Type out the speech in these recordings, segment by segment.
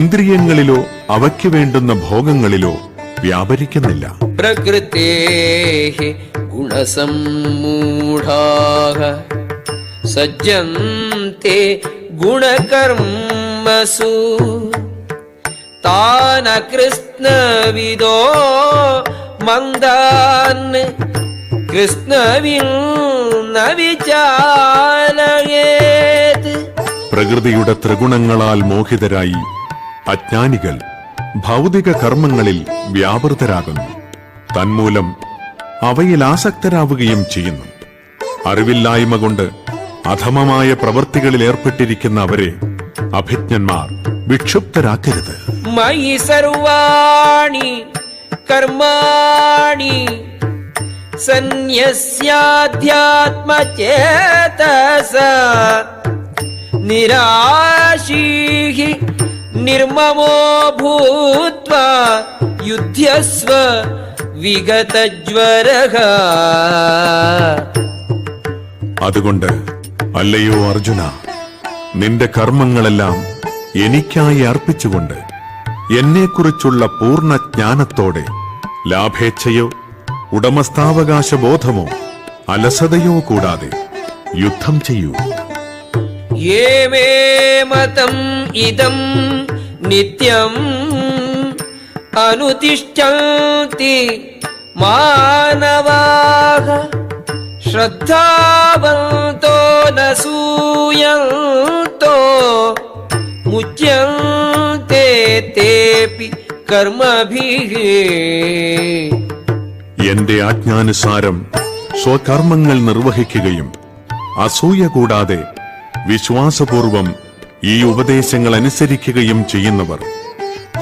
ഇന്ദ്രിയങ്ങളിലോ അവയ്ക്ക് വേണ്ടുന്ന ഭോഗങ്ങളിലോ വ്യാപരിക്കുന്നില്ല. പ്രകൃതേഹി ഗുണസമ്മൂഢാഃ സജ്ജന്തി ഗുണകർമ്മസു താന കൃഷ്ണവിദോ മന്ദാൻ കൃഷ്ണവിൻ ന വിചാലയേത്. പ്രകൃതിയുടെ ത്രിഗുണങ്ങളാൽ മോഹിതരായി അജ്ഞാനികൾ ഭൗതിക കർമ്മങ്ങളിൽ വ്യാപൃതരാകുന്നു. തന്മൂലം അവയിൽ ആസക്തരാവുകയും ചെയ്യുന്നു. അറിവില്ലായ്മ കൊണ്ട് അധമമായ പ്രവൃത്തികളിൽ ഏർപ്പെട്ടിരിക്കുന്ന അവരെ അഭിജ്ഞന്മാർ വിക്ഷുബ്ധരാക്കരുത്. മയി സർവാണി കർമാണി സന്യസ്യാധ്യാത്മചേതസ നിരാശീഹി നിർമ്മമോ ഭൂത്വാ യുധ്യസ്വ വിഗതജ്വരഃ. അതുകൊണ്ട് അല്ലയോ അർജുന, നിന്റെ കർമ്മങ്ങളെല്ലാം എനിക്കായി അർപ്പിച്ചുകൊണ്ട് എന്നെക്കുറിച്ചുള്ള പൂർണ്ണ ജ്ഞാനത്തോടെ ലാഭേച്ഛയോ ഉടമസ്ഥാവകാശ ബോധമോ അലസതയോ കൂടാതെ യുദ്ധം ചെയ്യൂ. യേമേ മതം ഇദം നിത്യം അനുതിഷ്ഠന്തി മാനവാഃ ശ്രദ്ധാവന്തോ ന സൂയന്തോ മുച്യന്തെ തേപി കർമ്മഭിഃ. എന്റെ ആജ്ഞാനുസാരം സ്വകർമ്മങ്ങൾ നിർവഹിക്കുകയും അസൂയ കൂടാതെ വിശ്വാസപൂർവം ഈ ഉപദേശങ്ങൾ അനുസരിക്കുകയും ചെയ്യുന്നവർ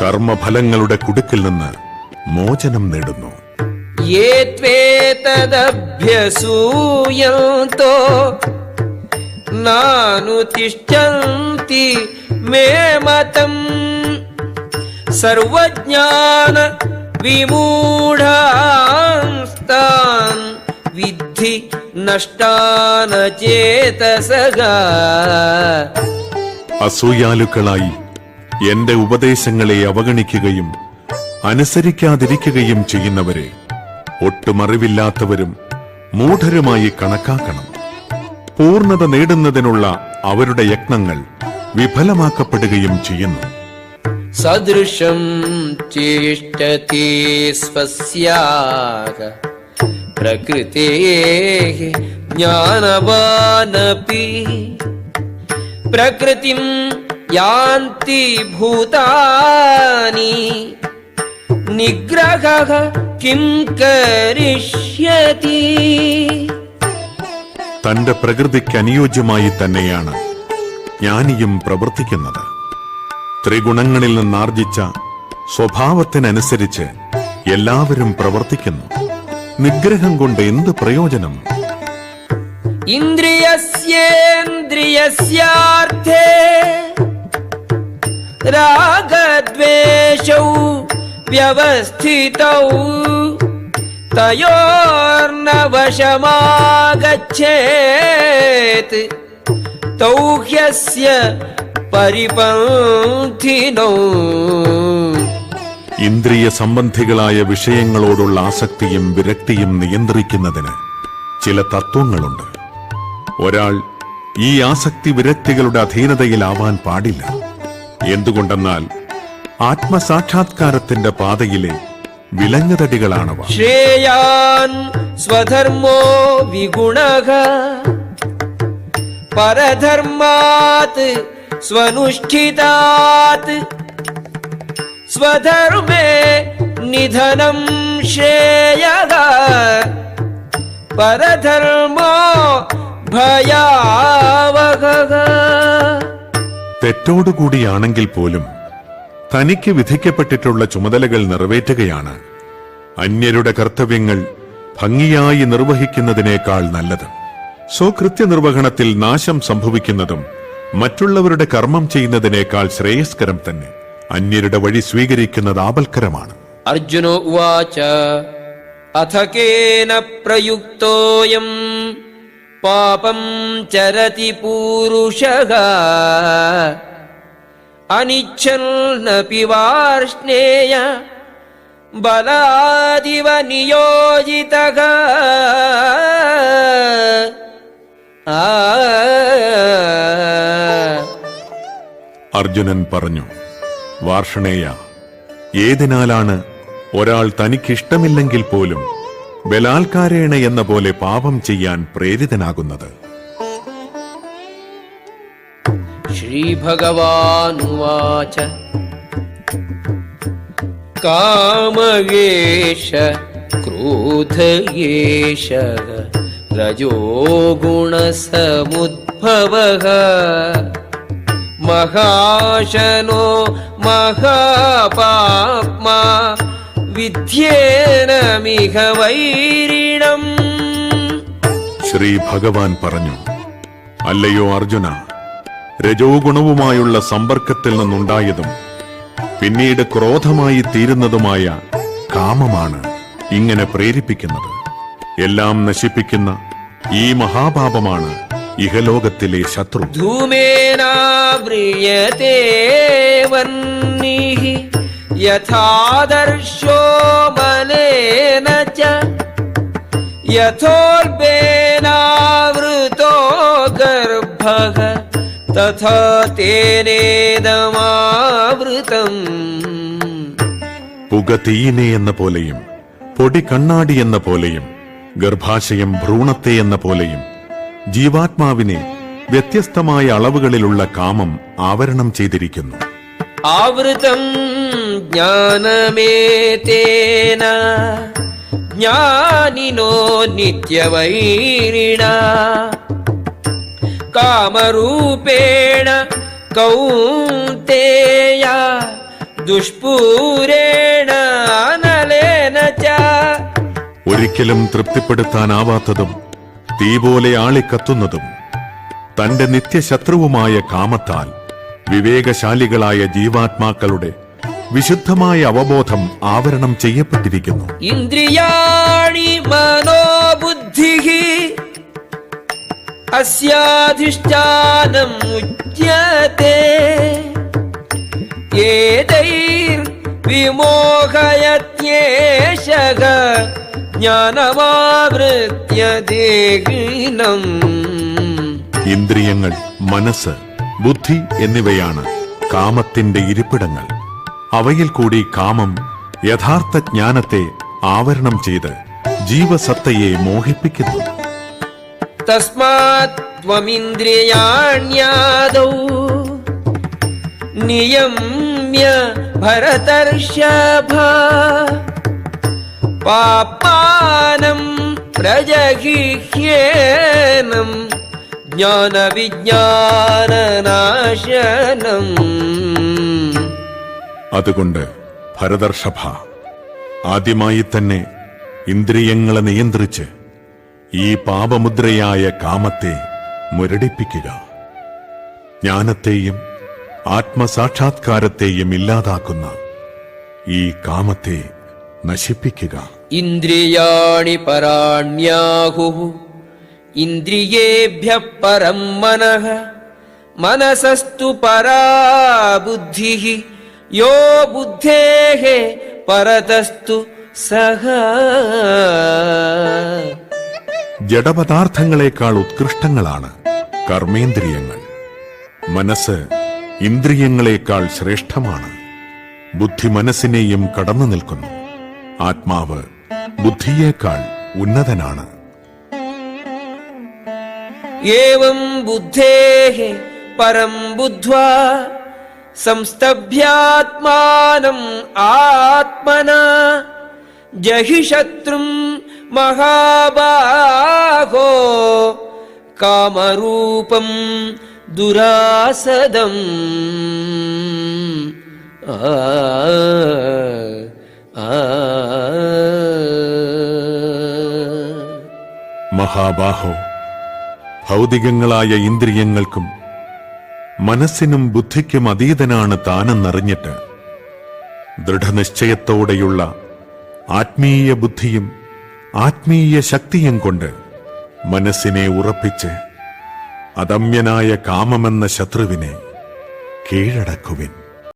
കർമ്മഫലങ്ങളുടെ കുടുക്കിൽ നിന്ന് മോചനം നേടുന്നു. യേ ത്വേതദഭ്യസൂയന്തോ നാനുതിഷ്ഠന്തി മേ മതം സർവജ്ഞാന വിമൂഢാംസ്താൻ വിദ്ധി നഷ്ടാന ചേതസഃ. അസൂയാലുക്കളായി എന്റെ ഉപദേശങ്ങളെ അവഗണിക്കുകയും അനുസരിക്കാതിരിക്കുകയും ചെയ്യുന്നവരെ ഒട്ടുമറിവില്ലാത്തവരും മൂഢരുമായി കണക്കാക്കണം. പൂർണ്ണത നേടുന്നതിനുള്ള അവരുടെ യത്നങ്ങൾ വിഫലമാക്കപ്പെടുകയും ചെയ്യുന്നു. സദൃശം ചേഷ്ടതി സ്വസ്യാഃ പ്രകൃതേഃ ജ്ഞാനവാനപി പ്രകൃതിം യാന്തി ഭൂതാനി നിഗ്രഹഃ കിം കരിഷ്യതി. തന്റെ പ്രകൃതിക്ക് അനുയോജ്യമായി തന്നെയാണ് ജ്ഞാനിയും പ്രവർത്തിക്കുന്നത്. ത്രിഗുണങ്ങളിൽ നിന്നാർജിച്ച സ്വഭാവത്തിനനുസരിച്ച് എല്ലാവരും പ്രവർത്തിക്കുന്നു. നിഗ്രഹം കൊണ്ട് എന്ത് പ്രയോജനം? ഇന്ദ്രിയസ്യേന്ദ്രിയസ്യാർത്ഥേ രാഗദ്വേഷൗ വ്യവസ്ഥിതൗ തയോർന വശമാഗച്ഛേത് തൗ ഹ്യസ്യ പരിപന്ഥിനോ. ഇന്ദ്രിയ സംബന്ധികളായ വിഷയങ്ങളോടുള്ള ആസക്തിയും വിരക്തിയും നിയന്ത്രിക്കുന്നതിന് ചില തത്വങ്ങളുണ്ട്. ഒരാൾ ഈ ആസക്തി വിരക്തികളുടെ അധീനതയിലാവാൻ പാടില്ല. എന്തുകൊണ്ടെന്നാൽ ആത്മസാക്ഷാത്കാരത്തിന്റെ പാതയിലെ വിലങ്ങുതടികളാണവ. ശ്രേയാൻ സ്വധർമ്മോ വിഗുണഃ പരധർമാത് സ്വനുഷ്ഠിതാത് സ്വധർമ്മേ നിധനം ശ്രേയഃ പരധർമ്മോ ഭയാവഹഃ. തെറ്റോടുകൂടിയാണെങ്കിൽ പോലും തനിക്ക് വിധിക്കപ്പെട്ടിട്ടുള്ള ചുമതലകൾ നിറവേറ്റുകയാണ് അന്യരുടെ കർത്തവ്യങ്ങൾ ഭംഗിയായി നിർവഹിക്കുന്നതിനേക്കാൾ നല്ലത്. സ്വകൃത്യനിർവഹണത്തിൽ നാശം സംഭവിക്കുന്നതും മറ്റുള്ളവരുടെ കർമ്മം ചെയ്യുന്നതിനേക്കാൾ ശ്രേയസ്കരം തന്നെ. അന്യരുടെ വഴി സ്വീകരിക്കുന്നത് ആപൽക്കരമാണ്. അർജുനോ ഉവാച അഥ കേന പ്രയുക്തോയം പാപം ചരതി പൂരുഷഃ അനിച്ഛന്നപി വാർഷ്ണേയ ബലാദിവ നിയോജിതഃ അർജുനൻ പറഞ്ഞു, വാർഷണേയ, ഏതിനാലാണ് ഒരാൾ തനിക്കിഷ്ടമില്ലെങ്കിൽ പോലും ബലാൽക്കാരേണ എന്ന പോലെ പാപം ചെയ്യാൻ പ്രേരിതനാകുന്നത്? ശ്രീഭഗവാനുവാച കാമയേഷ ക്രോധയേഷ രജോ ഗുണസമുദ്ഭവഃ മഹാശനോ മഹാപാപ്മാ വിദ്യേനമിഹ വൈരിണം. ശ്രീ ഭഗവാൻ പറഞ്ഞു, അല്ലയോ അർജുന, രജോ ഗുണവുമായുള്ള സമ്പർക്കത്തിൽ നിന്നുണ്ടായതും പിന്നീട് ക്രോധമായി തീരുന്നതുമായ കാമമാണ് ഇങ്ങനെ പ്രേരിപ്പിക്കുന്നത്. എല്ലാം നശിപ്പിക്കുന്ന ഈ മഹാപാപമാണ് ഇഹലോകത്തിലെ ശത്രു. ധൂമേനാവ്രിയതേ വഹ്നിഃ യഥാദർശോ മലേന ച യഥോൽബേനാവൃതോ ഗർഭഃ തഥാ തേനേദമാവൃതം. പുക തീയിനെ എന്ന പോലെയും പൊടി കണ്ണാടി എന്ന പോലെയും ഗർഭാശയം ഭ്രൂണത്തെ എന്ന പോലെയും ജീവാത്മാവിനെ വ്യത്യസ്തമായ അളവുകളിലുള്ള കാമം ആവരണം ചെയ്തിരിക്കുന്നു. ആവൃതം ജ്ഞാനമേതേന ജ്ഞാനിനോ നിത്യവൈരിണ കാമരൂപേണ കൗന്തേയ ദുഷ്പൂരേണ അനലേന ച. ഒരിക്കലും തൃപ്തിപ്പെടുത്താനാവാത്തതും തീ പോലെ ആളിക്കത്തുന്നതും തന്റെ നിത്യശത്രുവുമായ കാമത്താൽ വിവേകശാലികളായ ജീവാത്മാക്കളുടെ വിശുദ്ധമായ അവബോധം ആവരണം ചെയ്യപ്പെട്ടിരിക്കുന്നു. ഇന്ദ്രിയാണി മനോബുദ്ധിഃ അസ്യാധിഷ്ഠാനം ഉച്യത്തെ ഏതൈർ വിമോഹയത്യേഷഃ ജ്ഞാനമാവൃത്യ ദേഹിനം. ഇന്ദ്രിയങ്ങൾ, മനസ്സ്, ബുദ്ധി എന്നിവയാണ് കാമത്തിന്റെ ഇരിപ്പിടങ്ങൾ. അവയിൽ കൂടി കാമം യഥാർത്ഥ ജ്ഞാനത്തെ ആവരണം ചെയ്ത് ജീവസത്തയെ മോഹിപ്പിക്കുന്നു. തസ്മാത് ത്വമിന്ദ്രിയാണ്യാദൗ നിയമ്യ ഭരതർഷഭ പാപാനം പ്രജഹിഹ്യേനം ജ്ഞാനവിജ്ഞാനനാശനം. അതുകൊണ്ട് ഭരതർഷഭ, ആദ്യമായി തന്നെ ഇന്ദ്രിയങ്ങളെ നിയന്ത്രിച്ച് ഈ പാപമുദ്രയായ കാമത്തെ മുരടിപ്പിക്കുക. ജ്ഞാനത്തെയും ആത്മസാക്ഷാത്കാരത്തെയും ഇല്ലാതാക്കുന്ന ഈ കാമത്തെ നശിപ്പിക്കുക. ഇന്ദ്രിയാണി പരാണ്യാഹുഃ ഇന്ദ്രിയേഭ്യഃ പരം മനഃ മനസസ്തു പരാ ബുദ്ധിഃ യോ ബുദ്ധേഃ പരതസ്തു സഹ. ജഡപദാർത്ഥങ്ങളെക്കാൾ ഉത്കൃഷ്ടങ്ങളാണ് കർമ്മേന്ദ്രിയങ്ങൾ. മനസ്സ് ഇന്ദ്രിയങ്ങളെക്കാൾ ശ്രേഷ്ഠമാണ്. ബുദ്ധി മനസ്സിനെയും കടന്നു നിൽക്കുന്നു. ആത്മാവ് ബുദ്ധിയേക്കാൾ ഉന്നതനാണ്. ഏവം ബുദ്ധേഃ പരം ബുദ്ധ്വാ സംസ്തഭ്യാത്മാനം ആത്മനാ ജഹി ശത്രും മഹാബാഹോ കാമരൂപം ദുരാസദം. മഹാബാഹോ, ഭൗതികങ്ങളായ ഇന്ദ്രിയങ്ങൾക്കും മനസ്സിനും ബുദ്ധിക്കും അതീതനാണ് താനെന്നറിഞ്ഞിട്ട് ദൃഢനിശ്ചയത്തോടെയുള്ള ആത്മീയ ബുദ്ധിയും ആത്മീയ ശക്തിയും കൊണ്ട് മനസ്സിനെ ഉറപ്പിച്ച് അദമ്യനായ കാമമെന്ന ശത്രുവിനെ കീഴടക്കുവിൻ.